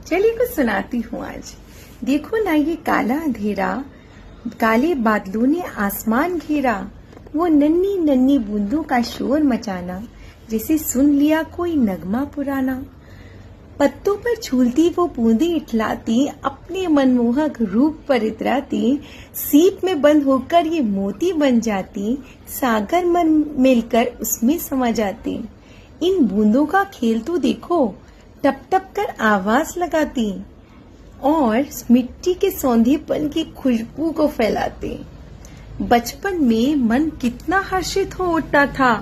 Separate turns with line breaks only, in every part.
चलिए कुछ सुनाती हूँ आज। देखो ना ये काला अंधेरा, काले बादलों ने आसमान घेरा। वो नन्ही नन्ही बूंदों का शोर मचाना, जिसे सुन लिया कोई नगमा पुराना। पत्तों पर झूलती वो बूंदें इठलाती, अपने मनमोहक रूप पर इतराती। सीप में बंद होकर ये मोती बन जाती, सागर मन मिलकर उसमें समा जाती। इन बूंदों का खेल तो देखो, टप टप कर आवाज लगाती और मिट्टी के सौंधेपन की खुशबू को फैलाती। बचपन में मन कितना हर्षित हो उठता था,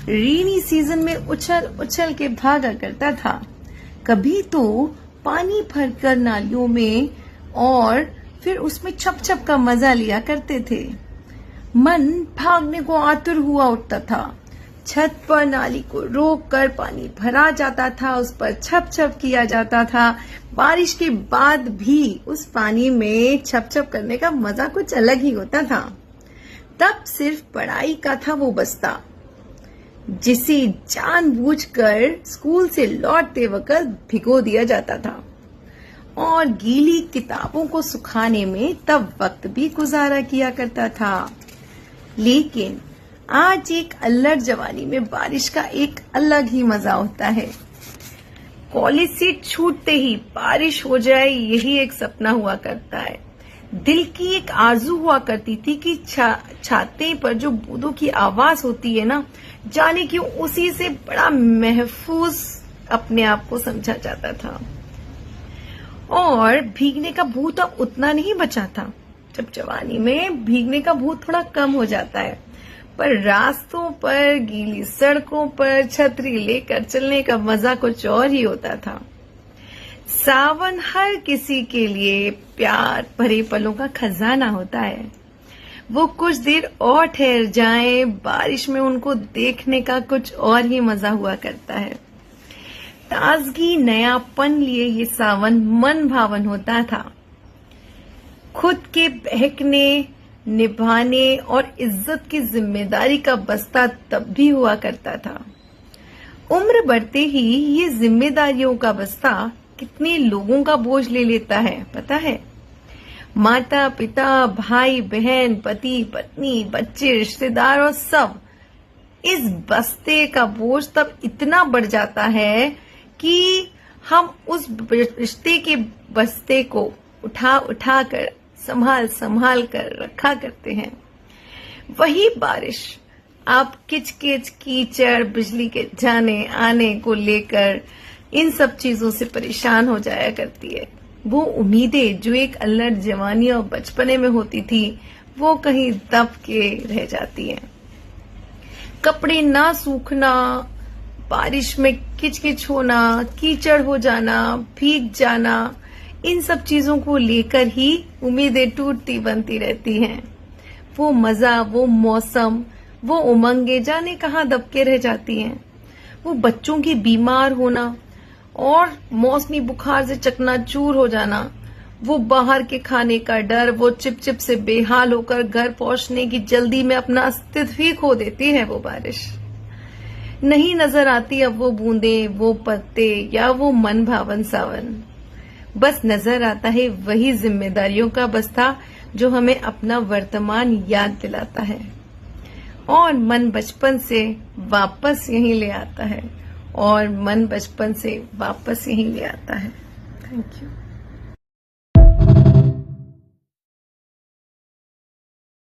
रेनी सीजन में उछल उछल के भागा करता था। कभी तो पानी भरकर नालियों में और फिर उसमें छप छप का मजा लिया करते थे। मन भागने को आतुर हुआ उठता था। छत पर नाली को रोक कर पानी भरा जाता था, उस पर छप छप किया जाता था। बारिश के बाद भी उस पानी में छप छप करने का मजा कुछ अलग ही होता था। तब सिर्फ पढ़ाई का था वो बस्ता, जिसे जानबूझकर स्कूल से लौटते वक्त भिगो दिया जाता था और गीली किताबों को सुखाने में तब वक्त भी गुजारा किया करता था। लेकिन आज एक अल्लड़ जवानी में बारिश का एक अलग ही मजा होता है। कॉलेज से छूटते ही बारिश हो जाए, यही एक सपना हुआ करता है। दिल की एक आरजू हुआ करती थी कि छाते पर जो बूंदों की आवाज होती है ना, जाने क्यों उसी से बड़ा महफूज अपने आप को समझा जाता था। और भीगने का भूत अब उतना नहीं बचा था। जब जवानी में भीगने का भूत थोड़ा कम हो जाता है, पर रास्तों पर, गीली सड़कों पर छतरी लेकर चलने का मजा कुछ और ही होता था। सावन हर किसी के लिए प्यार भरे पलों का खजाना होता है। वो कुछ देर और ठहर जाएं, बारिश में उनको देखने का कुछ और ही मजा हुआ करता है। ताजगी नयापन लिए ये सावन मन भावन होता था। खुद के बहकने, निभाने और इज्जत की जिम्मेदारी का बस्ता तब भी हुआ करता था। उम्र बढ़ते ही ये जिम्मेदारियों का बस्ता कितने लोगों का बोझ ले लेता है पता है। माता पिता, भाई बहन, पति पत्नी, बच्चे, रिश्तेदार और सब। इस बस्ते का बोझ तब इतना बढ़ जाता है कि हम उस रिश्ते के बस्ते को उठा उठा कर, संभाल संभाल कर रखा करते हैं। वही बारिश आप किचकिच, कीचड़, बिजली के जाने आने को लेकर इन सब चीजों से परेशान हो जाया करती है। वो उम्मीदें जो एक अल्लड़ जवानी और बचपने में होती थी, वो कहीं दब के रह जाती हैं। कपड़े ना सूखना, बारिश में किचकिच होना, कीचड़ हो जाना, भीग जाना, इन सब चीजों को लेकर ही उम्मीदें टूटती बनती रहती हैं। वो मजा, वो मौसम, वो उमंगे जाने कहाँ दबके रह जाती हैं। वो बच्चों के बीमार होना और मौसमी बुखार से चकनाचूर हो जाना, वो बाहर के खाने का डर, वो चिपचिप से बेहाल होकर घर पहुंचने की जल्दी में अपना अस्तित्व ही खो देती है। वो बारिश नहीं नजर आती अब वो बूंदें, वो पत्ते या वो मन भावन सावन। बस नजर आता है वही जिम्मेदारियों का बस्ता जो हमें अपना वर्तमान याद दिलाता है और मन बचपन से वापस यहीं ले आता है। Thank you.